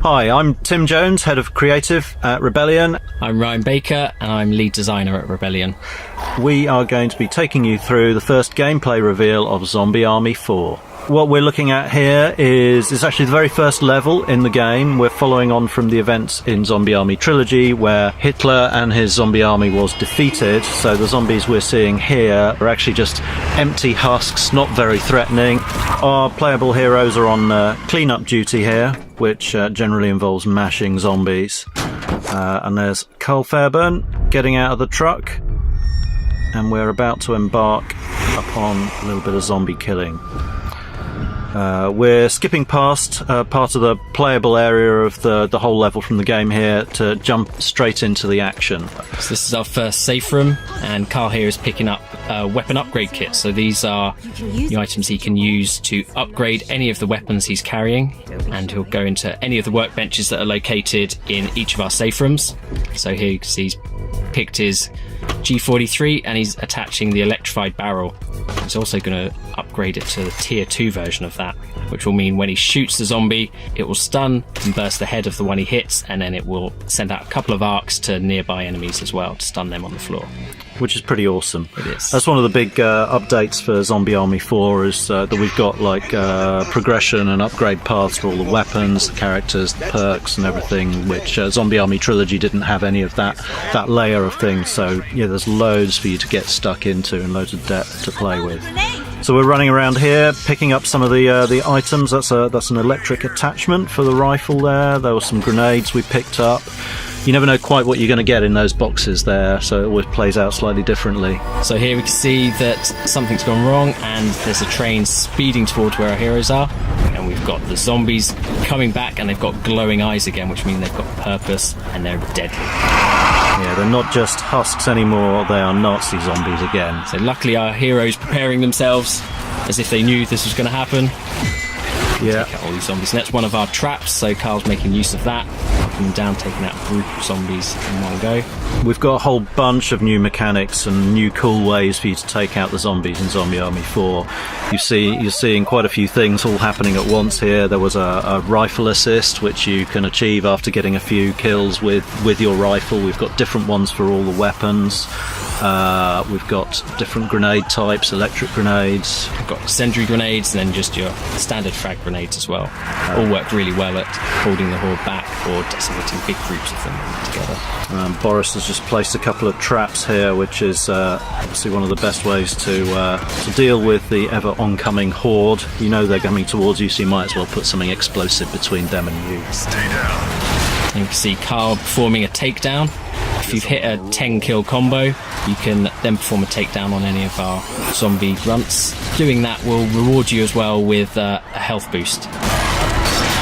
Hi, I'm Tim Jones, Head of Creative at Rebellion. I'm Ryan Baker, and I'm Lead Designer at Rebellion. We are going to be taking you through the first gameplay reveal of Zombie Army 4. What we're looking at here is actually the very first level in the game. We're following on from the events in Zombie Army Trilogy, where Hitler and his zombie army was defeated. So the zombies we're seeing here are actually just empty husks, not very threatening. Our playable heroes are on clean-up duty here, which generally involves mashing zombies. And there's Carl Fairburn getting out of the truck, and we're about to embark upon a little bit of zombie killing. We're skipping past part of the playable area of the whole level from the game here to jump straight into the action. So this is our first safe room, and Carl here is picking up weapon upgrade kits. So these are the items he can use to upgrade any of the weapons he's carrying, and he'll go into any of the workbenches that are located in each of our safe rooms. So here you can see he's picked his G43 and he's attaching the electrified barrel. He's also going to upgrade it to the tier 2 version of that, which will mean when he shoots the zombie, it will stun and burst the head of the one he hits, and then it will send out a couple of arcs to nearby enemies as well to stun them on the floor. Which is pretty awesome. It is. That's one of the big updates for Zombie Army 4 is that we've got like progression and upgrade paths for all the weapons, the characters, the perks and everything, which Zombie Army Trilogy didn't have any of that layer of things. So yeah, there's loads for you to get stuck into and loads of depth to play with. So we're running around here, picking up some of the items. That's an electric attachment for the rifle there. There were some grenades we picked up. You never know quite what you're going to get in those boxes there, so it always plays out slightly differently. So here we can see that something's gone wrong, and there's a train speeding towards where our heroes are, and we've got the zombies coming back, and they've got glowing eyes again, which means they've got purpose and they're deadly. Yeah, they're not just husks anymore, they are Nazi zombies again. So luckily our heroes preparing themselves as if they knew this was going to happen. Yeah. Take out all these zombies. And that's one of our traps, so Carl's making use of that. Knocking them down, taking out a group of zombies in one go. We've got a whole bunch of new mechanics and new cool ways for you to take out the zombies in Zombie Army 4. You're seeing quite a few things all happening at once here. There was a rifle assist, which you can achieve after getting a few kills with your rifle. We've got different ones for all the weapons. We've got different grenade types, electric grenades. We've got incendiary grenades and then just your standard frag grenades as well. All work really well at holding the horde back or decimating big groups of them together. Boris has just placed a couple of traps here, which is obviously one of the best ways to deal with the ever oncoming horde. You know they're coming towards you, so you might as well put something explosive between them and you. Stay down. And you can see Carl performing a takedown. If you've hit a 10 kill combo, you can then perform a takedown on any of our zombie grunts. Doing that will reward you as well with a health boost.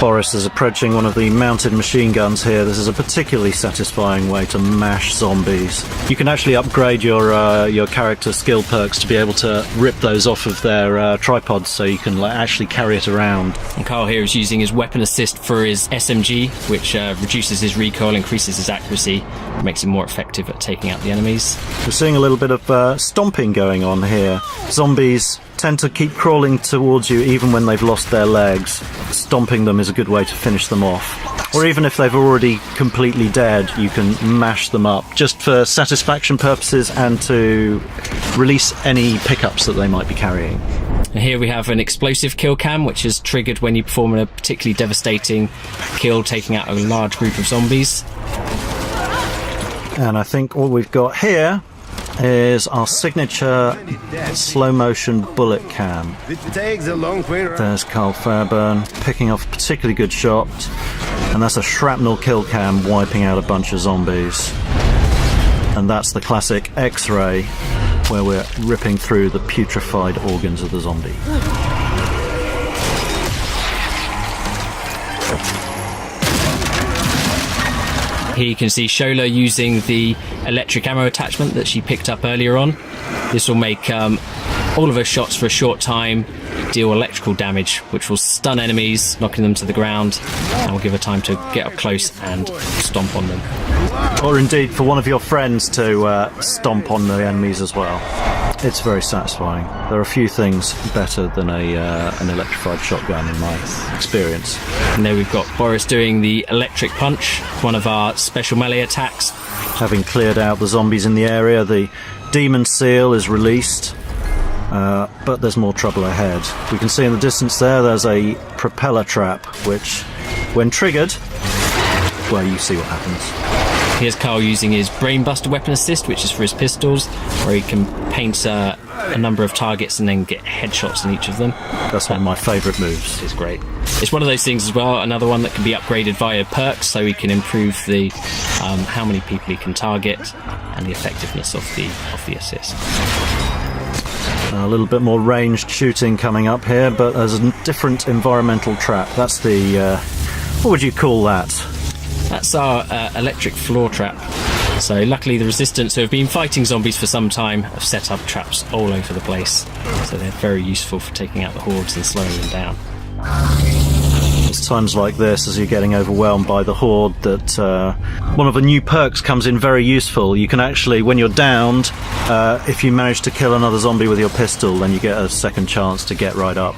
Boris is approaching one of the mounted machine guns here. This is a particularly satisfying way to mash zombies. You can actually upgrade your character skill perks to be able to rip those off of their tripods, so you can actually carry it around. And Carl here is using his weapon assist for his SMG, which reduces his recoil, increases his accuracy, makes him more effective at taking out the enemies. We're seeing a little bit of stomping going on here. Zombies tend to keep crawling towards you even when they've lost their legs. Stomping them is a good way to finish them off. Or even if they've already completely dead, you can mash them up, just for satisfaction purposes and to release any pickups that they might be carrying. And here we have an explosive kill cam, which is triggered when you perform a particularly devastating kill, taking out a large group of zombies. And I think what we've got here is our signature slow motion bullet cam. There's Carl Fairburn picking off a particularly good shot, and that's a shrapnel kill cam wiping out a bunch of zombies. And that's the classic X-ray, where we're ripping through the putrefied organs of the zombie. Here you can see Shola using the electric ammo attachment that she picked up earlier on. This will make all of her shots for a short time deal electrical damage, which will stun enemies, knocking them to the ground, and will give her time to get up close and stomp on them. Or indeed for one of your friends to stomp on the enemies as well. It's very satisfying. There are a few things better than an electrified shotgun in my experience. And there we've got Boris doing the electric punch, one of our special melee attacks. Having cleared out the zombies in the area, the demon seal is released, but there's more trouble ahead. We can see in the distance there's a propeller trap, which, when triggered, well, you see what happens. Here's Carl using his Brainbuster weapon assist, which is for his pistols, where he can paint a number of targets and then get headshots in each of them. That's one of my favourite moves. It's great. It's one of those things as well, another one that can be upgraded via perks, so he can improve the how many people he can target and the effectiveness of the assist. A little bit more ranged shooting coming up here, but there's a different environmental trap. That's the... what would you call that? That's our electric floor trap. So luckily the Resistance, who have been fighting zombies for some time, have set up traps all over the place. So they're very useful for taking out the hordes and slowing them down. It's times like this, as you're getting overwhelmed by the horde, that one of the new perks comes in very useful. You can actually, when you're downed, if you manage to kill another zombie with your pistol, then you get a second chance to get right up,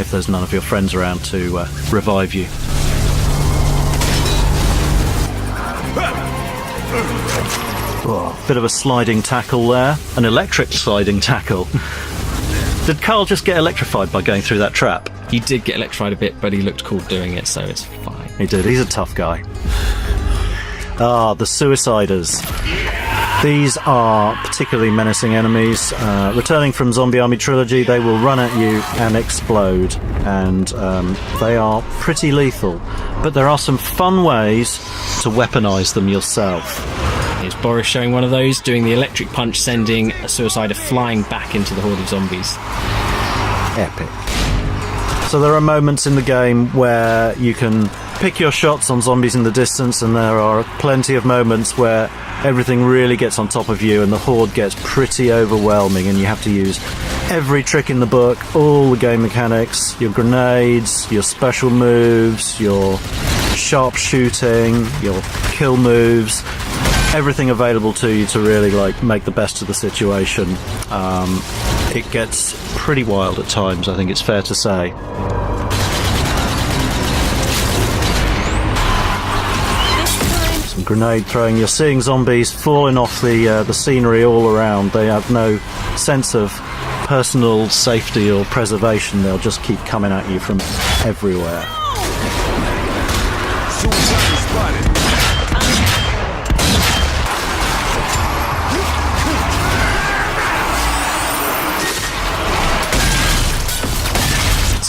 if there's none of your friends around to revive you. Oh, bit of a sliding tackle there. An electric sliding tackle. Did Carl just get electrified by going through that trap? He did get electrified a bit, but he looked cool doing it, so it's fine. He did. He's a tough guy. Ah, the Suiciders. These are particularly menacing enemies. Returning from Zombie Army Trilogy, they will run at you and explode, and they are pretty lethal. But there are some fun ways to weaponize them yourself. Here's Boris showing one of those, doing the electric punch, sending a Suicider flying back into the horde of zombies. Epic. So there are moments in the game where you can pick your shots on zombies in the distance, and there are plenty of moments where everything really gets on top of you and the horde gets pretty overwhelming, and you have to use every trick in the book, all the game mechanics, your grenades, your special moves, your sharp shooting, your kill moves, everything available to you to really make the best of the situation. It gets pretty wild at times, I think it's fair to say. Some grenade throwing. You're seeing zombies falling off the scenery all around. They have no sense of personal safety or preservation. They'll just keep coming at you from everywhere.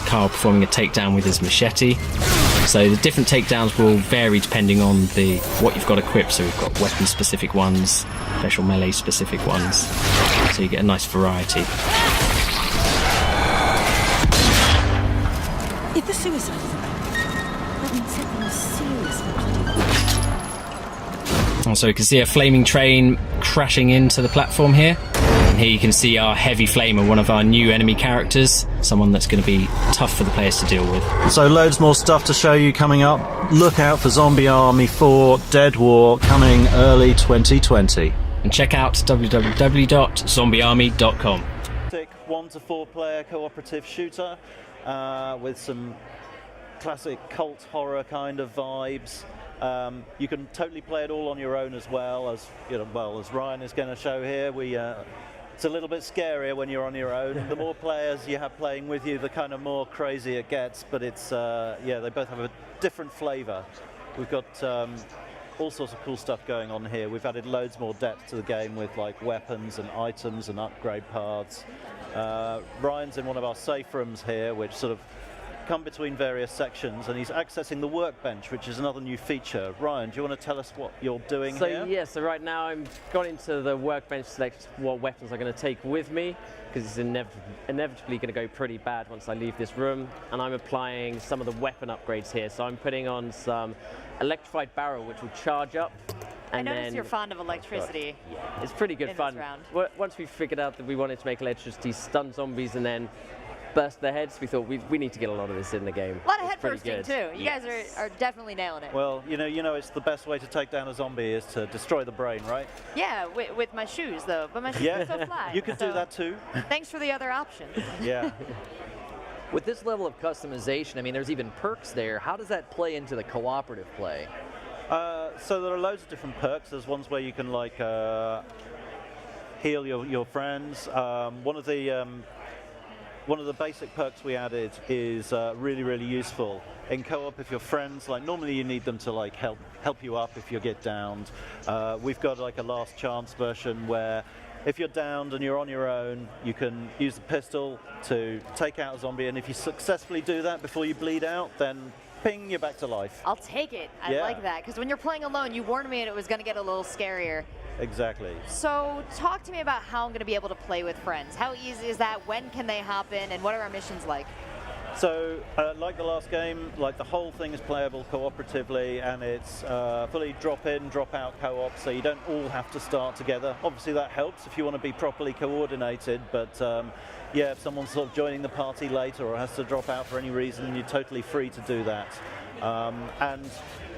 Carl performing a takedown with his machete. So the different takedowns will vary depending on what you've got equipped. So we've got weapon specific ones, special melee specific ones, so you get a nice variety. If the suicide is about, that means something serious. So you can see a flaming train crashing into the platform here. And here you can see our Heavy Flamer, one of our new enemy characters, someone that's going to be tough for the players to deal with. So loads more stuff to show you coming up. Look out for Zombie Army 4 Dead War coming early 2020. And check out www.zombiearmy.com. 1 to 4 player cooperative shooter with some classic cult horror kind of vibes. You can totally play it all on your own as well, as Ryan is going to show here. It's a little bit scarier when you're on your own. The more players you have playing with you, the kind of more crazy it gets. But it's they both have a different flavour. We've got all sorts of cool stuff going on here. We've added loads more depth to the game with weapons and items and upgrade paths. Ryan's in one of our safe rooms here, which sort of come between various sections, and he's accessing the workbench, which is another new feature. Ryan, do you want to tell us what you're doing here? So right now I'm gone into the workbench to select what weapons I'm going to take with me, because it's inevitably going to go pretty bad once I leave this room, and I'm applying some of the weapon upgrades here. So I'm putting on some electrified barrel, which will charge up. I noticed you're fond of electricity. Yeah, it's pretty good fun. This round. Once we figured out that we wanted to make electricity stun zombies and then burst their heads. We thought we need to get a lot of this in the game. A lot of It's head pretty bursting good. too. You guys are definitely nailing it. Well, you know, it's the best way to take down a zombie is to destroy the brain, right? Yeah, with my shoes though, but my shoes Yeah, also fly. you could do so that too. Thanks for the other option. Yeah. With this level of customization, I mean, there's even perks there. How does that play into the cooperative play? So there are loads of different perks. There's ones where you can like heal your friends. One of the basic perks we added is really useful in co-op. If your friends, like normally you need them to like help you up if you get downed. We've got like a last chance version where if you're downed and you're on your own, you can use the pistol to take out a zombie, and if you successfully do that before you bleed out, then ping, you're back to life. I'll take it. I Yeah. like that because when you're playing alone, you warned me it was going to get a little scarier. Exactly. So talk to me about how I'm going to be able to play with friends. How easy is that? When can they hop in? And what are our missions like? So, like the last game, like the whole thing is playable cooperatively, and it's fully drop-in, drop-out co-op, so you don't all have to start together. Obviously that helps if you want to be properly coordinated, but yeah, if someone's sort of joining the party later or has to drop out for any reason, you're totally free to do that. And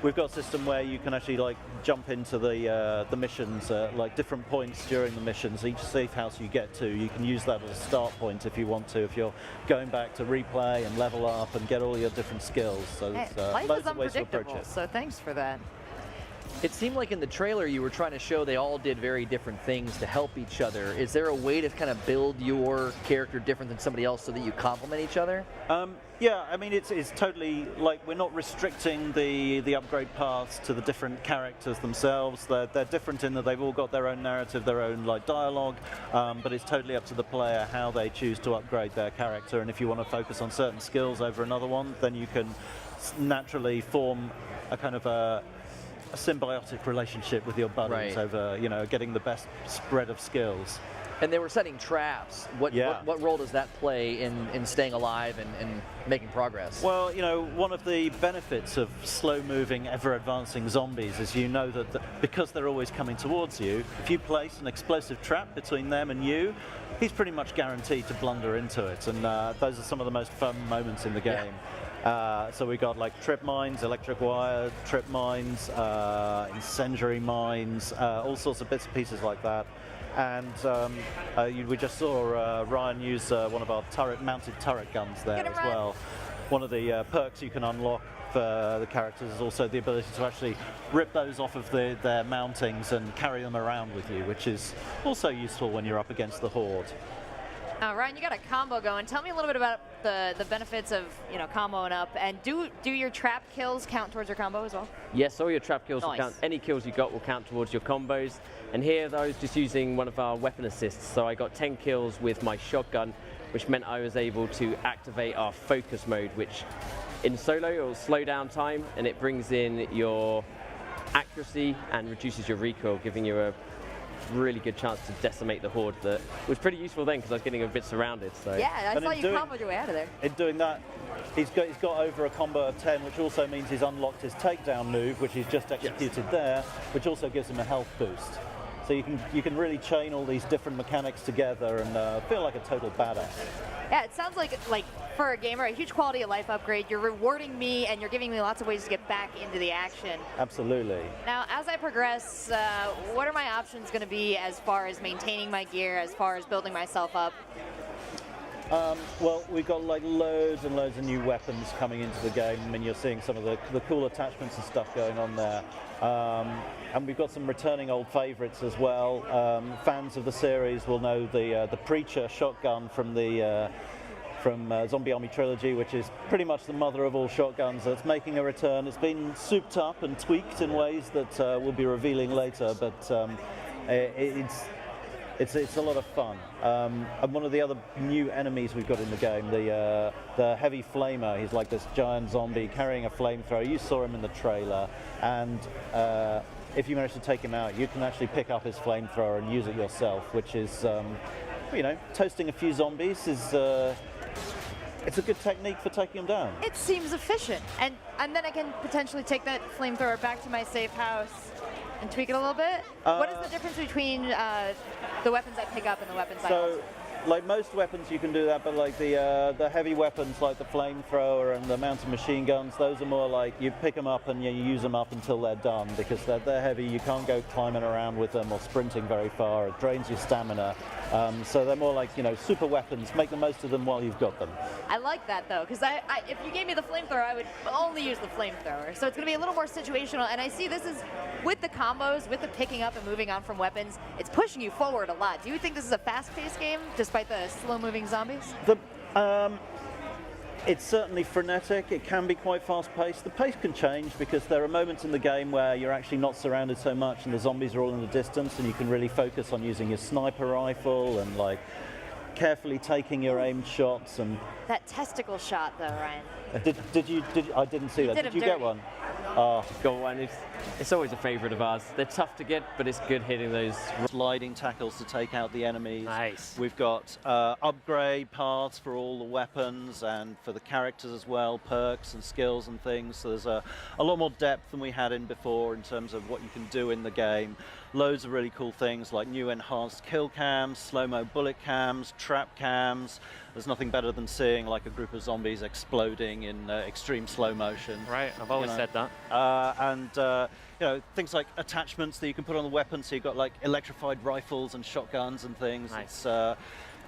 we've got a system where you can actually like jump into the missions like different points during the missions. Each safe house you get to, you can use that as a start point if you want to, if you're going back to replay and level up and get all your different skills. So it's Life loads is of ways to approach unpredictable, it. so thanks for that. It seemed like in the trailer you were trying to show they all did very different things to help each other. Is there a way to kind of build your character different than somebody else so that you complement each other? Yeah, I mean it's totally like we're not restricting the upgrade paths to the different characters themselves. They're different in that they've all got their own narrative, their own like dialogue, but it's totally up to the player how they choose to upgrade their character. And if you want to focus on certain skills over another one, then you can naturally form a kind of a symbiotic relationship with your buddies Right. over, you know, getting the best spread of skills. And they were setting traps. What role does that play in staying alive and making progress? Well, you know, one of the benefits of slow-moving, ever-advancing zombies is you know that because they're always coming towards you, if you place an explosive trap between them and you, he's pretty much guaranteed to blunder into it. And those are some of the most fun moments in the game. So we got like trip mines, electric wire, trip mines, incendiary mines, all sorts of bits and pieces like that. And we just saw Ryan use one of our mounted turret guns there as well. One of the perks you can unlock for the characters is also the ability to actually rip those off of their mountings and carry them around with you, which is also useful when you're up against the horde. Ryan, you got a combo going. Tell me a little bit about the benefits of comboing up, and do your trap kills count towards your combo as well? Yes, all your trap kills will Nice. count. Any kills you got will count towards your combos. And here, I was just using one of our weapon assists, so I got 10 kills with my shotgun, which meant I was able to activate our focus mode, which in solo it will slow down time, and it brings in your accuracy and reduces your recoil, giving you a really good chance to decimate the horde. That was pretty useful then because I was getting a bit surrounded. So Yeah, I And saw in you doing- comboed your way out of there. In doing that, he's got over a combo of 10, which also means he's unlocked his takedown move, which he's just executed there, which also gives him a health boost. So you can really chain all these different mechanics together and feel like a total badass. Yeah, it sounds like for a gamer, a huge quality of life upgrade. You're rewarding me, and you're giving me lots of ways to get back into the action. Absolutely. Now, as I progress, what are my options going to be as far as maintaining my gear, as far as building myself up? Well, we've got like loads and loads of new weapons coming into the game. I mean, you're seeing some of the cool attachments and stuff going on there. And we've got some returning old favorites as well. Fans of the series will know the Preacher shotgun from the Zombie Army Trilogy, which is pretty much the mother of all shotguns. That's making a return. It's been souped up and tweaked in ways that we'll be revealing later, but it's a lot of fun. And one of the other new enemies we've got in the game, the Heavy Flamer, he's like this giant zombie carrying a flamethrower. You saw him in the trailer, and if you manage to take him out, you can actually pick up his flamethrower and use it yourself, which is, toasting a few zombies is it's a good technique for taking them down. It seems efficient, and then I can potentially take that flamethrower back to my safe house and tweak it a little bit. What is the difference between the weapons I pick up and the weapons I So also? like most weapons you can do that, but like the heavy weapons like the flamethrower and the mounted machine guns, those are more like you pick them up and you use them up until they're done, because they're heavy. You can't go climbing around with them or sprinting very far. It drains your stamina. So they're more like, super weapons. Make the most of them while you've got them. I like that though, because if you gave me the flamethrower, I would only use the flamethrower. So it's going to be a little more situational. And I see this is with the combos, with the picking up and moving on from weapons, it's pushing you forward a lot. Do you think this is a fast-paced game, despite the slow-moving zombies? It's certainly frenetic. It can be quite fast-paced. The pace can change because there are moments in the game where you're actually not surrounded so much and the zombies are all in the distance, and you can really focus on using your sniper rifle and like carefully taking your aimed shots. And That testicle shot, though, Ryan. I didn't see that. Did you get one? Got one. It's always a favourite of ours. They're tough to get, but it's good hitting those Sliding tackles to take out the enemies. Nice. We've got upgrade paths for all the weapons and for the characters as well, perks and skills and things. So there's a lot more depth than we had in before in terms of what you can do in the game. Loads of really cool things like new enhanced kill cams, slow-mo bullet cams, trap cams. There's nothing better than seeing like a group of zombies exploding in extreme slow motion. Right, I've always said that. And things like attachments that you can put on the weapons. So you've got like electrified rifles and shotguns and things. Nice.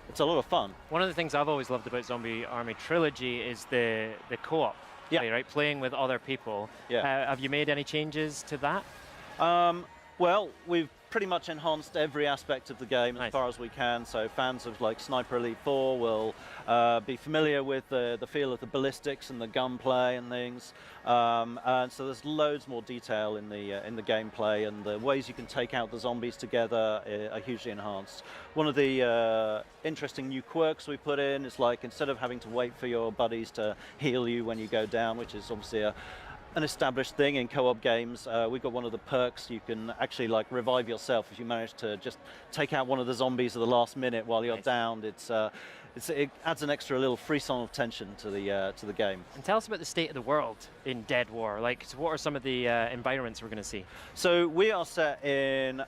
It's a lot of fun. One of the things I've always loved about Zombie Army Trilogy is the co-op play, right? Playing with other people. Yeah. Have you made any changes to that? Well, we've pretty much enhanced every aspect of the game Nice. as far as we can. So fans of like Sniper Elite 4 will be familiar with the feel of the ballistics and the gunplay and things. And so there's loads more detail in the gameplay, and the ways you can take out the zombies together are hugely enhanced. One of the interesting new quirks we put in is like instead of having to wait for your buddies to heal you when you go down, which is obviously an established thing in co-op games, we've got one of the perks. You can actually like revive yourself if you manage to just take out one of the zombies at the last minute while you're downed. It adds an extra little frisson of tension to the game. And tell us about the state of the world in Dead War. Like, so what are some of the environments we're going to see? So we are set in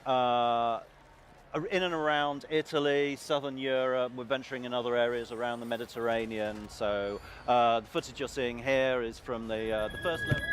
and around Italy, Southern Europe. We're venturing in other areas around the Mediterranean. So the footage you're seeing here is from the first level.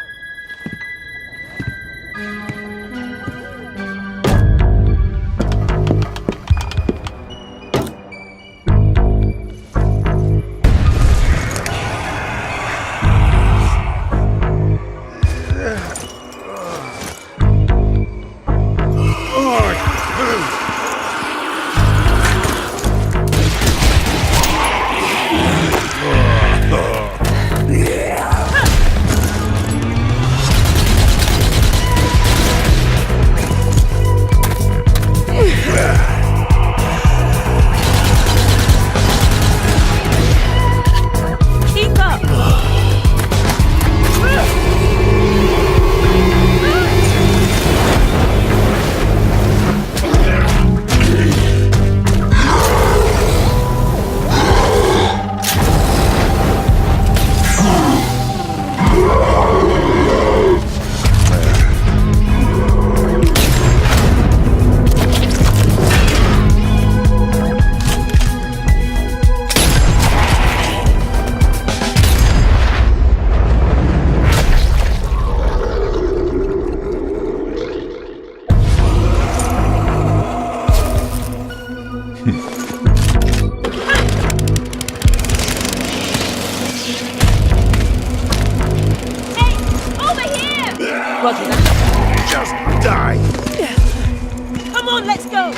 Roger that. Just die! Come on, let's go!